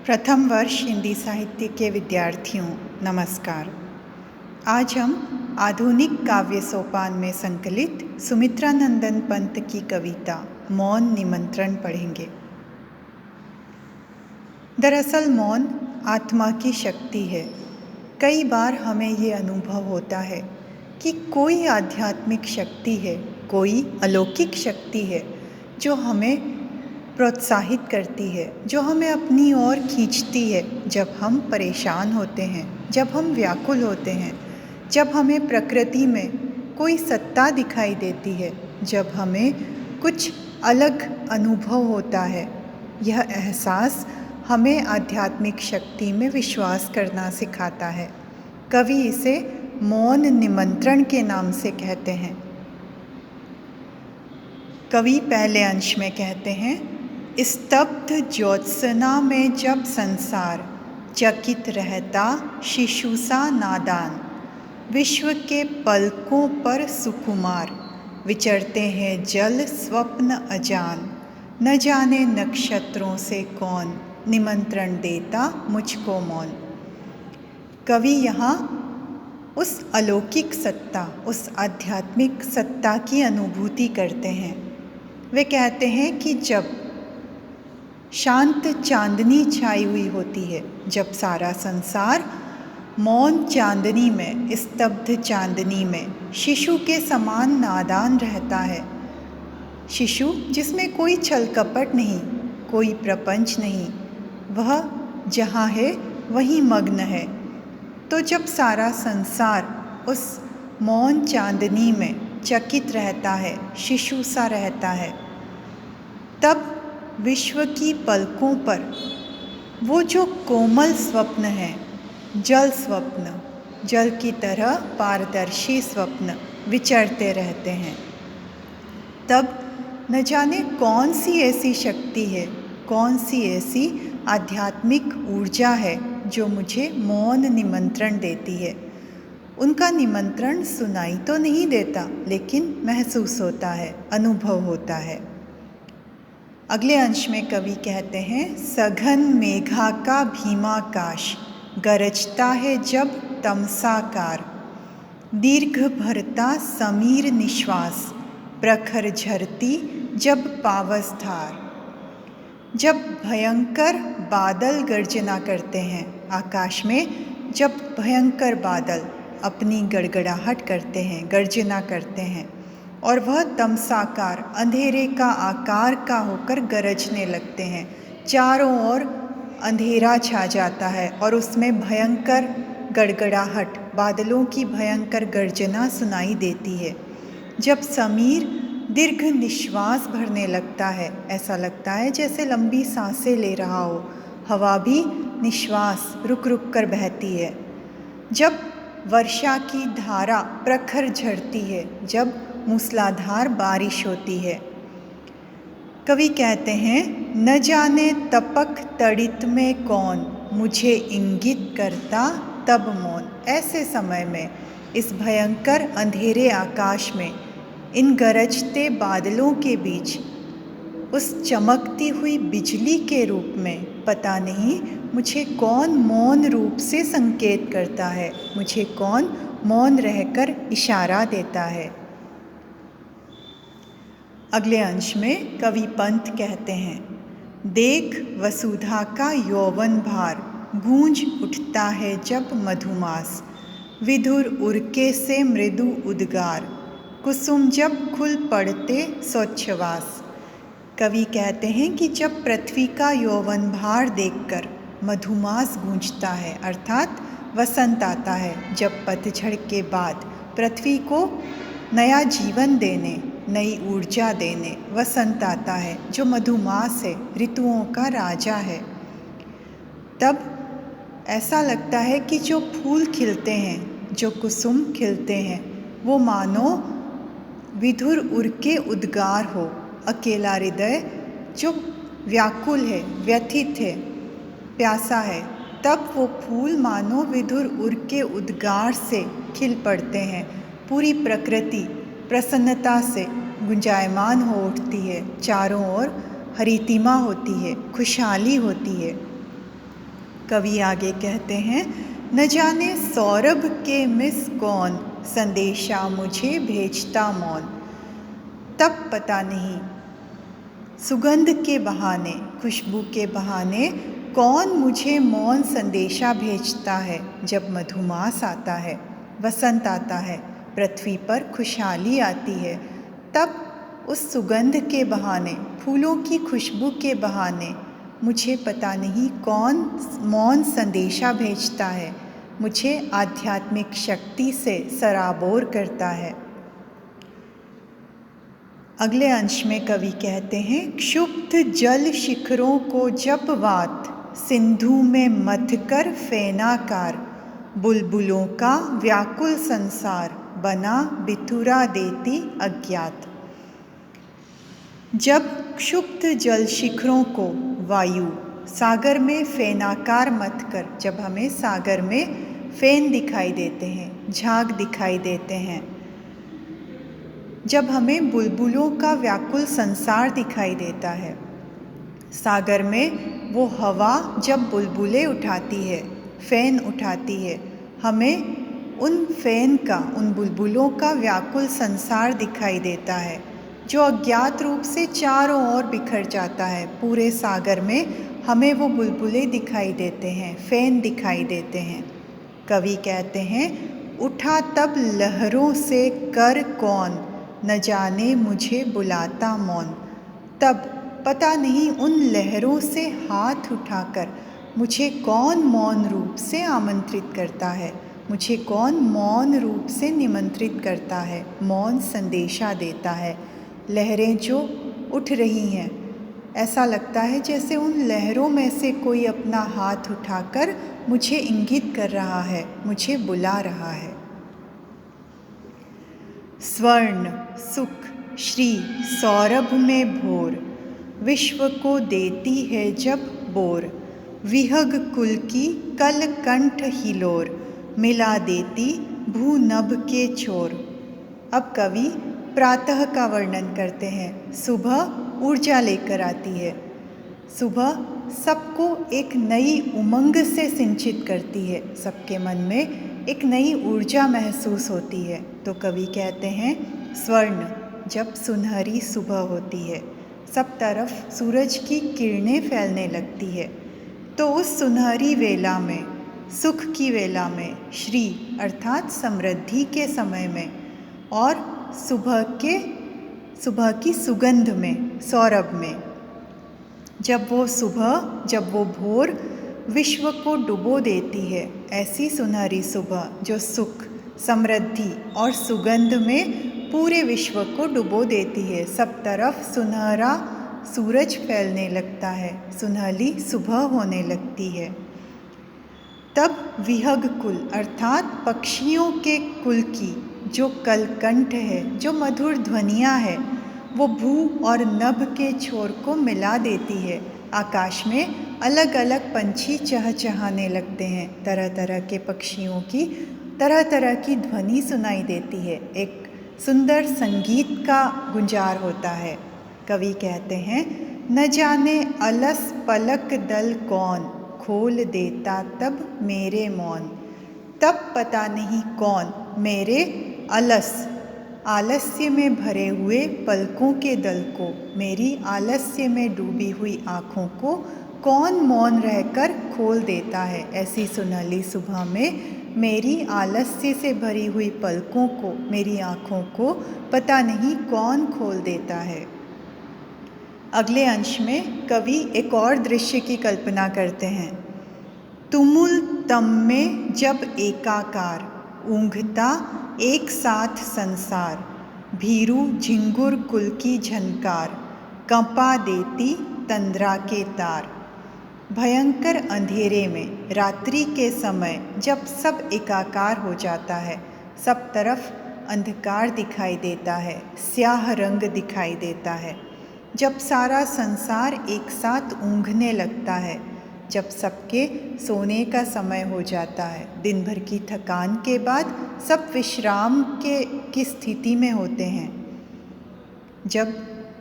प्रथम वर्ष हिंदी साहित्य के विद्यार्थियों नमस्कार। आज हम आधुनिक काव्य सोपान में संकलित सुमित्रा नंदन पंत की कविता मौन निमंत्रण पढ़ेंगे। दरअसल मौन आत्मा की शक्ति है। कई बार हमें ये अनुभव होता है कि कोई आध्यात्मिक शक्ति है, कोई अलौकिक शक्ति है जो हमें प्रोत्साहित करती है, जो हमें अपनी ओर खींचती है जब हम परेशान होते हैं, जब हम व्याकुल होते हैं, जब हमें प्रकृति में कोई सत्ता दिखाई देती है, जब हमें कुछ अलग अनुभव होता है। यह एहसास हमें आध्यात्मिक शक्ति में विश्वास करना सिखाता है। कवि इसे मौन निमंत्रण के नाम से कहते हैं। कवि पहले अंश में कहते हैं, स्तब्ध ज्योत्सना में जब संसार चकित रहता शिशु सा नादान, विश्व के पलकों पर सुकुमार विचरते हैं जल स्वप्न अजान, न जाने नक्षत्रों से कौन निमंत्रण देता मुझको मौन। कवि यहाँ उस अलौकिक सत्ता, उस आध्यात्मिक सत्ता की अनुभूति करते हैं। वे कहते हैं कि जब शांत चांदनी छाई हुई होती है, जब सारा संसार मौन चांदनी में, स्तब्ध चांदनी में शिशु के समान नादान रहता है। शिशु जिसमें कोई छल कपट नहीं, कोई प्रपंच नहीं, वह जहाँ है वहीं मग्न है। तो जब सारा संसार उस मौन चांदनी में चकित रहता है, शिशु सा रहता है, तब विश्व की पलकों पर वो जो कोमल स्वप्न है, जल स्वप्न, जल की तरह पारदर्शी स्वप्न विचरते रहते हैं। तब न जाने कौन सी ऐसी शक्ति है, कौन सी ऐसी आध्यात्मिक ऊर्जा है जो मुझे मौन निमंत्रण देती है। उनका निमंत्रण सुनाई तो नहीं देता, लेकिन महसूस होता है, अनुभव होता है। अगले अंश में कवि कहते हैं, सघन मेघा का भीमाकाश गरजता है जब तमसाकार, दीर्घ भरता समीर निश्वास प्रखर झरती जब पावस धार। जब भयंकर बादल गर्जना करते हैं आकाश में, जब भयंकर बादल अपनी गड़गड़ाहट करते हैं, गर्जना करते हैं और वह तमसाकार, अंधेरे का आकार का होकर गरजने लगते हैं, चारों ओर अंधेरा छा जाता है और उसमें भयंकर गड़गड़ाहट, बादलों की भयंकर गर्जना सुनाई देती है। जब समीर दीर्घ निश्वास भरने लगता है, ऐसा लगता है जैसे लंबी सांसें ले रहा हो, हवा भी निश्वास रुक रुक कर बहती है। जब वर्षा की धारा प्रखर झरती है, जब मूसलाधार बारिश होती है। कवि कहते हैं, न जाने तपक तड़ित में कौन मुझे इंगित करता तब मौन। ऐसे समय में, इस भयंकर अंधेरे आकाश में, इन गरजते बादलों के बीच, उस चमकती हुई बिजली के रूप में पता नहीं मुझे कौन मौन रूप से संकेत करता है, मुझे कौन मौन रहकर इशारा देता है। अगले अंश में कवि पंत कहते हैं, देख वसुधा का यौवन भार गूंज उठता है जब मधुमास, विधुर उरके से मृदु उद्गार, कुसुम जब खुल पड़ते स्वच्छवास। कवि कहते हैं कि जब पृथ्वी का यौवन भार देखकर मधुमास गूंजता है, अर्थात वसंत आता है, जब पतझड़ के बाद पृथ्वी को नया जीवन देने, नई ऊर्जा देने वसंत आता है, जो मधुमास है, ऋतुओं का राजा है, तब ऐसा लगता है कि जो फूल खिलते हैं, जो कुसुम खिलते हैं, वो मानो विधुर उरके उद्गार हो। अकेला हृदय जो व्याकुल है, व्यथित है, प्यासा है, तब वो फूल मानो विधुर उरके उद्गार से खिल पड़ते हैं। पूरी प्रकृति प्रसन्नता से गुंजायमान हो उठती है, चारों ओर हरितिमा होती है, खुशहाली होती है। कवि आगे कहते हैं, न जाने सौरभ के मिस कौन, संदेशा मुझे भेजता मौन। तब पता नहीं सुगंध के बहाने, खुशबू के बहाने कौन मुझे मौन संदेशा भेजता है। जब मधुमास आता है, वसंत आता है, पृथ्वी पर खुशहाली आती है, तब उस सुगंध के बहाने, फूलों की खुशबू के बहाने मुझे पता नहीं कौन मौन संदेशा भेजता है, मुझे आध्यात्मिक शक्ति से सराबोर करता है। अगले अंश में कवि कहते हैं, क्षुब्ध जल शिखरों को जब वात, सिंधु में मथकर फेनाकार, बुलबुलों का व्याकुल संसार, बना बिथुरा देती अज्ञात। जब क्षुब्ध जल शिखरों को वायु सागर में फेनाकार मत कर, जब हमें सागर में फेन दिखाई देते हैं, झाग दिखाई देते हैं, जब हमें बुलबुलों का व्याकुल संसार दिखाई देता है, सागर में वो हवा जब बुलबुलें उठाती है, फेन उठाती है, हमें उन फेन का, उन बुलबुलों का व्याकुल संसार दिखाई देता है, जो अज्ञात रूप से चारों ओर बिखर जाता है। पूरे सागर में हमें वो बुलबुलें दिखाई देते हैं, फेन दिखाई देते हैं। कवि कहते हैं, उठा तब लहरों से कर कौन, न जाने मुझे बुलाता मौन। तब पता नहीं उन लहरों से हाथ उठाकर मुझे कौन मौन रूप से आमंत्रित करता है, मुझे कौन मौन रूप से निमंत्रित करता है, मौन संदेशा देता है। लहरें जो उठ रही हैं, ऐसा लगता है जैसे उन लहरों में से कोई अपना हाथ उठाकर मुझे इंगित कर रहा है, मुझे बुला रहा है। स्वर्ण सुख श्री सौरभ में भोर, विश्व को देती है जब बोर, विहग कुल की कल कंठ हिलोर, मिला देती भू नभ के छोर। अब कवि प्रातः का वर्णन करते हैं। सुबह ऊर्जा लेकर आती है, सुबह सबको एक नई उमंग से सिंचित करती है, सबके मन में एक नई ऊर्जा महसूस होती है। तो कवि कहते हैं, स्वर्ण जब सुनहरी सुबह होती है, सब तरफ सूरज की किरणें फैलने लगती है, तो उस सुनहरी वेला में, सुख की वेला में, श्री अर्थात समृद्धि के समय में और सुबह की सुगंध में, सौरभ में, जब वो सुबह, जब वो भोर विश्व को डुबो देती है, ऐसी सुनहरी सुबह जो सुख, समृद्धि और सुगंध में पूरे विश्व को डुबो देती है। सब तरफ सुनहरा सूरज फैलने लगता है, सुनहरी सुबह होने लगती है। तब विहग कुल अर्थात पक्षियों के कुल की जो कलकंठ है, जो मधुर ध्वनियाँ है, वो भू और नभ के छोर को मिला देती है। आकाश में अलग अलग पंछी चहचहाने लगते हैं, तरह तरह के पक्षियों की तरह तरह की ध्वनि सुनाई देती है, एक सुंदर संगीत का गुंजार होता है। कवि कहते हैं, न जाने अलस पलक दल कौन, खोल देता तब मेरे मौन। तब पता नहीं कौन मेरे अलस, आलस्य में भरे हुए पलकों के दल को, मेरी आलस्य में डूबी हुई आँखों को कौन मौन रहकर खोल देता है। ऐसी सुनहली सुबह में मेरी आलस्य से भरी हुई पलकों को, मेरी आँखों को पता नहीं कौन खोल देता है। अगले अंश में कवि एक और दृश्य की कल्पना करते हैं। तुमुल तम में जब एकाकार, ऊँघता एक साथ संसार, भीरू झिंगुर कुल की झनकार, कंपा देती तंद्रा के तार। भयंकर अंधेरे में, रात्रि के समय जब सब एकाकार हो जाता है, सब तरफ अंधकार दिखाई देता है, स्याह रंग दिखाई देता है, जब सारा संसार एक साथ ऊँघने लगता है, जब सबके सोने का समय हो जाता है, दिन भर की थकान के बाद सब विश्राम की स्थिति में होते हैं, जब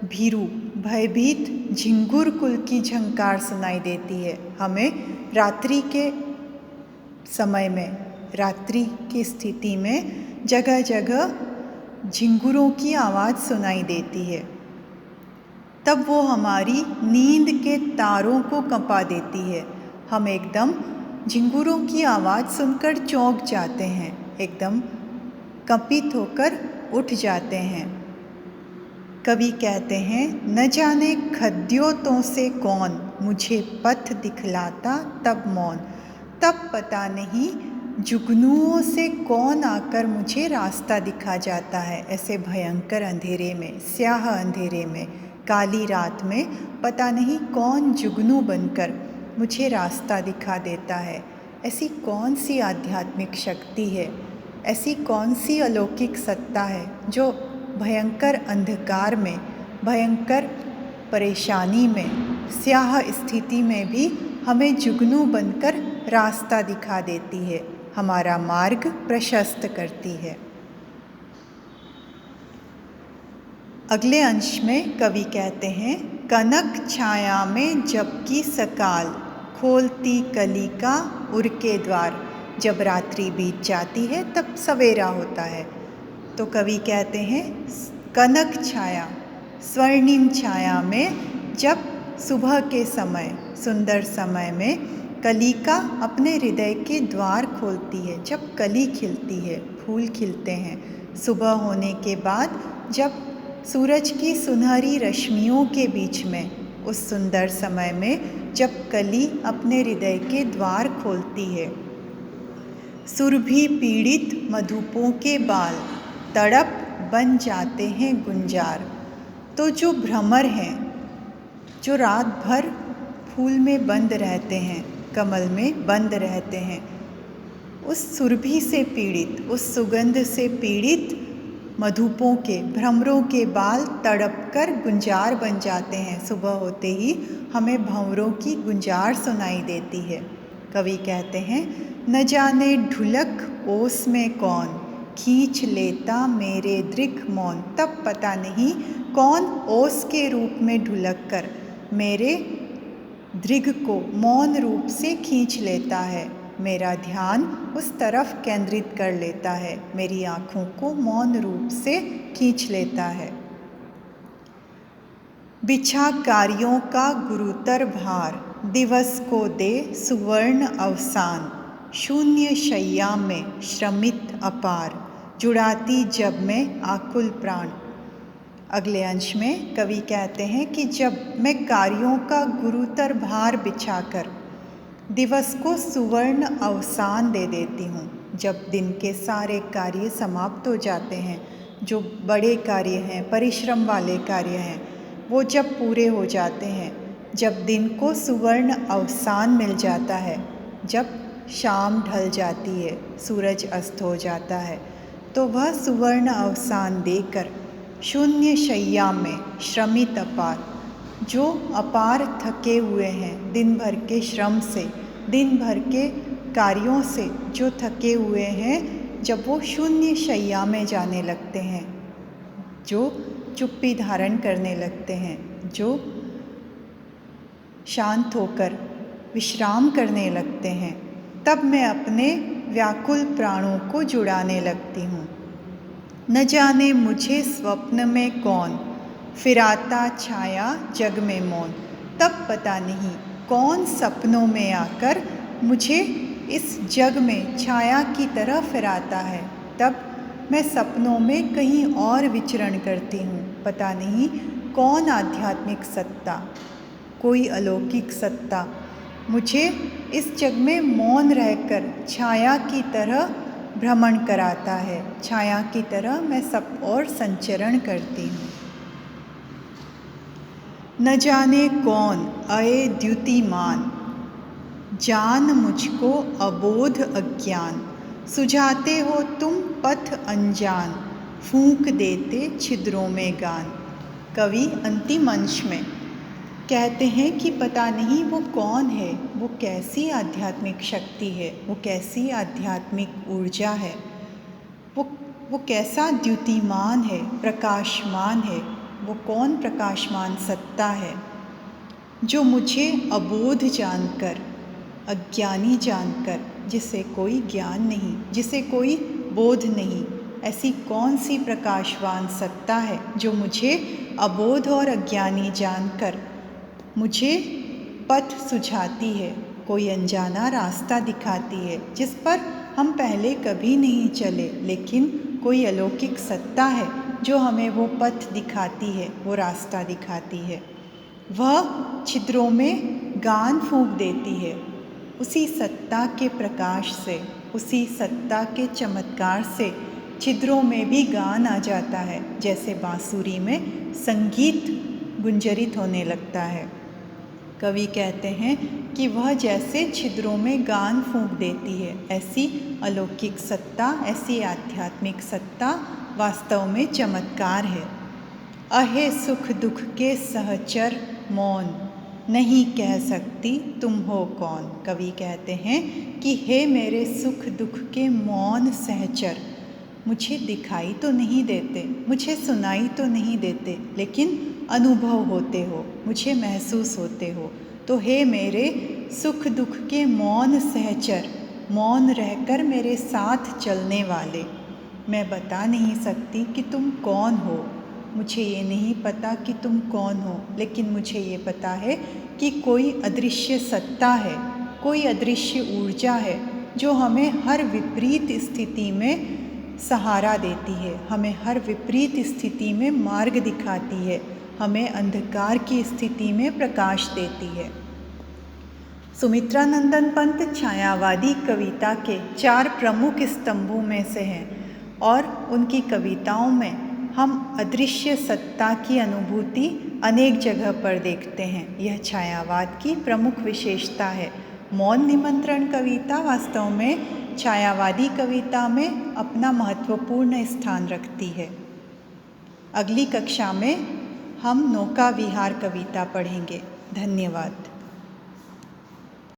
भीरू भयभीत झिंगुर कुल की झंकार सुनाई देती है। हमें रात्रि के समय में, रात्रि की स्थिति में जगह जगह झिंगुरों की आवाज़ सुनाई देती है। तब वो हमारी नींद के तारों को कंपा देती है। हम एकदम झिंगुरों की आवाज़ सुनकर चौंक जाते हैं, एकदम कंपित होकर उठ जाते हैं। कवि कहते हैं, न जाने खद्योतों से कौन मुझे पथ दिखलाता तब मौन, तब पता नहीं जुगनुओं से कौन आकर मुझे रास्ता दिखा जाता है। ऐसे भयंकर अंधेरे में, स्याह अंधेरे में, काली रात में पता नहीं कौन जुगनू बनकर मुझे रास्ता दिखा देता है। ऐसी कौन सी आध्यात्मिक शक्ति है, ऐसी कौन सी अलौकिक सत्ता है जो भयंकर अंधकार में, भयंकर परेशानी में, स्याह स्थिति में भी हमें जुगनू बनकर रास्ता दिखा देती है, हमारा मार्ग प्रशस्त करती है। अगले अंश में कवि कहते हैं, कनक छाया में जबकि सकाल खोलती कली का उर के द्वार। जब रात्रि बीत जाती है तब सवेरा होता है। तो कवि कहते हैं, कनक छाया, स्वर्णिम छाया में जब सुबह के समय, सुंदर समय में कलिका अपने हृदय के द्वार खोलती है, जब कली खिलती है, फूल खिलते हैं, सुबह होने के बाद जब सूरज की सुनहरी रश्मियों के बीच में, उस सुंदर समय में जब कली अपने हृदय के द्वार खोलती है, सुरभि पीड़ित मधुपों के बाल तड़प बन जाते हैं गुंजार। तो जो भ्रमर हैं, जो रात भर फूल में बंद रहते हैं, कमल में बंद रहते हैं, उस सुरभि से पीड़ित, उस सुगंध से पीड़ित मधुपों के, भ्रमरों के बाल तड़प कर गुंजार बन जाते हैं। सुबह होते ही हमें भंवरों की गुंजार सुनाई देती है। कवि कहते हैं, न जाने ढुलक ओस में कौन खींच लेता मेरे दृघ मौन, तब पता नहीं कौन ओस के रूप में ढुलक कर मेरे दृघ को मौन रूप से खींच लेता है, मेरा ध्यान उस तरफ केंद्रित कर लेता है, मेरी आँखों को मौन रूप से खींच लेता है। बिछा कार्यों का गुरुतर भार, दिवस को दे सुवर्ण अवसान, शून्य शैया में श्रमित अपार, जुड़ाती जब में आकुल प्राण। अगले अंश में कवि कहते हैं कि जब मैं कार्यों का गुरुतर भार बिछाकर दिवस को सुवर्ण अवसान दे देती हूँ, जब दिन के सारे कार्य समाप्त हो जाते हैं, जो बड़े कार्य हैं, परिश्रम वाले कार्य हैं, वो जब पूरे हो जाते हैं, जब दिन को सुवर्ण अवसान मिल जाता है, जब शाम ढल जाती है, सूरज अस्त हो जाता है, तो वह सुवर्ण अवसान देकर शून्य शैया में श्रमित अपार, जो अपार थके हुए हैं दिन भर के श्रम से, दिन भर के कार्यों से जो थके हुए हैं, जब वो शून्य शैया में जाने लगते हैं, जो चुप्पी धारण करने लगते हैं, जो शांत होकर विश्राम करने लगते हैं, तब मैं अपने व्याकुल प्राणों को जुड़ाने लगती हूँ। न जाने मुझे स्वप्न में कौन फिराता छाया जग में मौन, तब पता नहीं कौन सपनों में आकर मुझे इस जग में छाया की तरह फिराता है, तब मैं सपनों में कहीं और विचरण करती हूँ। पता नहीं कौन आध्यात्मिक सत्ता, कोई अलौकिक सत्ता मुझे इस जग में मौन रहकर छाया की तरह भ्रमण कराता है, छाया की तरह मैं सब और संचरण करती हूँ। न जाने कौन अये द्युतिमान, जान मुझको अबोध अज्ञान, सुझाते हो तुम पथ अनजान, फूंक देते छिद्रों में गान। कवि अंतिम अंश में कहते हैं कि पता नहीं वो कौन है, वो कैसी आध्यात्मिक शक्ति है, वो कैसी आध्यात्मिक ऊर्जा है, वो कैसा द्युतिमान है, प्रकाशमान है, वो कौन प्रकाशमान सत्ता है जो मुझे अबोध जानकर, अज्ञानी जानकर, जिसे कोई ज्ञान नहीं, जिसे कोई बोध नहीं, ऐसी कौन सी प्रकाशवान सत्ता है जो मुझे अबोध और अज्ञानी जानकर मुझे पथ सुझाती है, कोई अनजाना रास्ता दिखाती है जिस पर हम पहले कभी नहीं चले, लेकिन कोई अलौकिक सत्ता है जो हमें वो पथ दिखाती है, वो रास्ता दिखाती है। वह छिद्रों में गान फूंक देती है। उसी सत्ता के प्रकाश से, उसी सत्ता के चमत्कार से छिद्रों में भी गान आ जाता है, जैसे बांसुरी में संगीत गुंजरित होने लगता है। कवि कहते हैं कि वह जैसे छिद्रों में गान फूंक देती है, ऐसी अलौकिक सत्ता, ऐसी आध्यात्मिक सत्ता वास्तव में चमत्कार है। अहे सुख दुख के सहचर मौन, नहीं कह सकती तुम हो कौन। कवि कहते हैं कि हे मेरे सुख दुख के मौन सहचर, मुझे दिखाई तो नहीं देते, मुझे सुनाई तो नहीं देते, लेकिन अनुभव होते हो, मुझे महसूस होते हो। तो हे मेरे सुख दुख के मौन सहचर, मौन रहकर मेरे साथ चलने वाले, मैं बता नहीं सकती कि तुम कौन हो, मुझे ये नहीं पता कि तुम कौन हो, लेकिन मुझे ये पता है कि कोई अदृश्य सत्ता है, कोई अदृश्य ऊर्जा है जो हमें हर विपरीत स्थिति में सहारा देती है, हमें हर विपरीत स्थिति में मार्ग दिखाती है, हमें अंधकार की स्थिति में प्रकाश देती है। सुमित्रानंदन पंत छायावादी कविता के 4 प्रमुख स्तंभों में से हैं और उनकी कविताओं में हम अदृश्य सत्ता की अनुभूति अनेक जगह पर देखते हैं। यह छायावाद की प्रमुख विशेषता है। मौन निमंत्रण कविता वास्तव में छायावादी कविता में अपना महत्वपूर्ण स्थान रखती है। अगली कक्षा में हम नौका विहार कविता पढ़ेंगे। धन्यवाद।